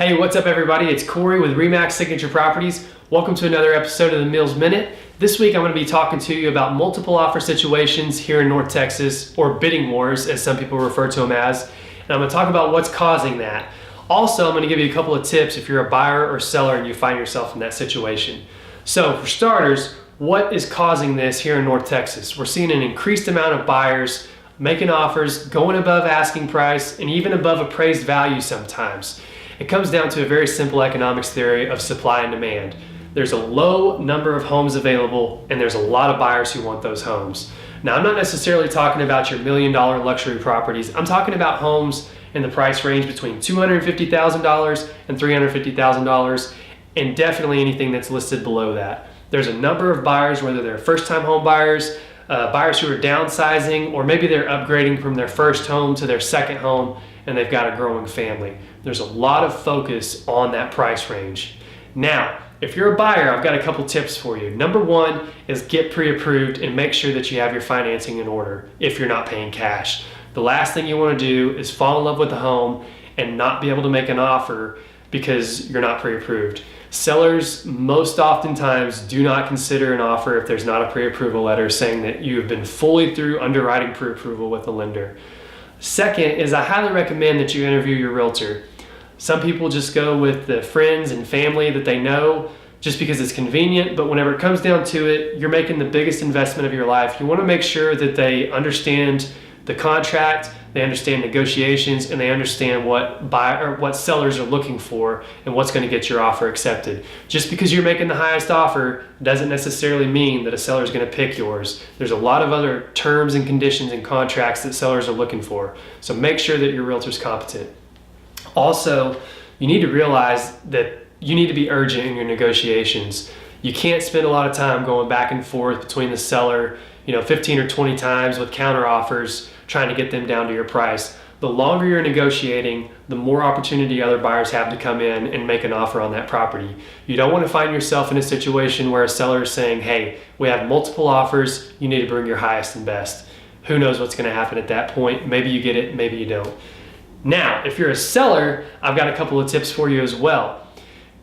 Hey, what's up everybody? It's Cory with RE/MAX Signature Properties. Welcome to another episode of the Mills Minute. This week I'm going to be talking to you about multiple offer situations here in North Texas, or bidding wars as some people refer to them as. And I'm going to talk about what's causing that. Also, I'm going to give you a couple of tips if you're a buyer or seller and you find yourself in that situation. So for starters, what is causing this here in North Texas? We're seeing an increased amount of buyers making offers, going above asking price, and even above appraised value sometimes. It comes down to a very simple economics theory of supply and demand. There's a low number of homes available and there's a lot of buyers who want those homes. Now, I'm not necessarily talking about your $1 million luxury properties. I'm talking about homes in the price range between $250,000 and $350,000, and definitely anything that's listed below that. There's a number of buyers, whether they're first-time home buyers, buyers who are downsizing, or maybe they're upgrading from their first home to their second home and they've got a growing family. There's a lot of focus on that price range. Now, if you're a buyer, I've got a couple tips for you. Number one is get pre-approved and make sure that you have your financing in order if you're not paying cash. The last thing you want to do is fall in love with the home and not be able to make an offer because you're not pre-approved. Sellers most oftentimes do not consider an offer if there's not a pre-approval letter saying that you have been fully through underwriting pre-approval with the lender. Second is I highly recommend that you interview your realtor. Some people just go with the friends and family that they know just because it's convenient, but whenever it comes down to it, you're making the biggest investment of your life. You want to make sure that they understand the contract, they understand negotiations, and they understand what sellers are looking for and what's going to get your offer accepted. Just because you're making the highest offer doesn't necessarily mean that a seller is going to pick yours. There's a lot of other terms and conditions and contracts that sellers are looking for. So make sure that your realtor's competent. Also, you need to realize that you need to be urgent in your negotiations. You can't spend a lot of time going back and forth between the seller, 15 or 20 times with counter offers, trying to get them down to your price. The longer you're negotiating, the more opportunity other buyers have to come in and make an offer on that property. You don't want to find yourself in a situation where a seller is saying, hey, we have multiple offers, you need to bring your highest and best. Who knows what's going to happen at that point? Maybe you get it, maybe you don't. Now, if you're a seller, I've got a couple of tips for you as well.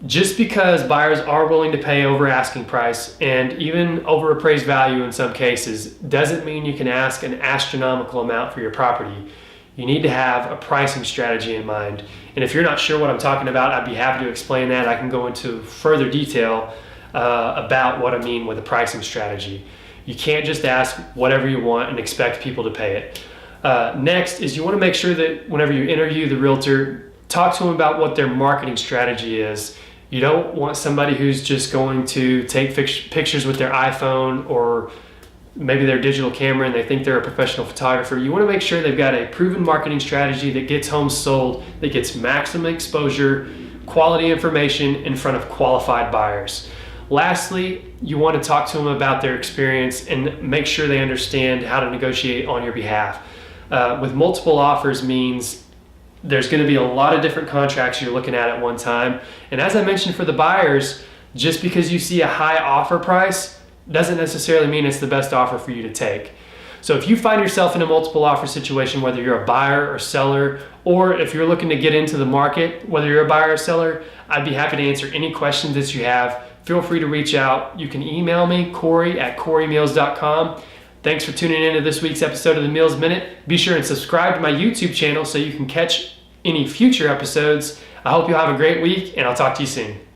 Just because buyers are willing to pay over asking price and even over appraised value in some cases doesn't mean you can ask an astronomical amount for your property. You need to have a pricing strategy in mind. And if you're not sure what I'm talking about, I'd be happy to explain that. I can go into further detail about what I mean with a pricing strategy. You can't just ask whatever you want and expect people to pay it. Next is you want to make sure that whenever you interview the realtor, talk to them about what their marketing strategy is. You don't want somebody who's just going to take pictures with their iPhone or maybe their digital camera and they think they're a professional photographer. You want to make sure they've got a proven marketing strategy that gets homes sold, that gets maximum exposure, quality information in front of qualified buyers. Lastly, you want to talk to them about their experience and make sure they understand how to negotiate on your behalf. With multiple offers means there's going to be a lot of different contracts you're looking at one time. And as I mentioned for the buyers, just because you see a high offer price doesn't necessarily mean it's the best offer for you to take. So if you find yourself in a multiple offer situation, whether you're a buyer or seller, or if you're looking to get into the market, whether you're a buyer or seller, I'd be happy to answer any questions that you have. Feel free to reach out. You can email me, Cory@CoryMills.com. Thanks for tuning in to this week's episode of the Mills Minute. Be sure and subscribe to my YouTube channel so you can catch any future episodes. I hope you'll have a great week, and I'll talk to you soon.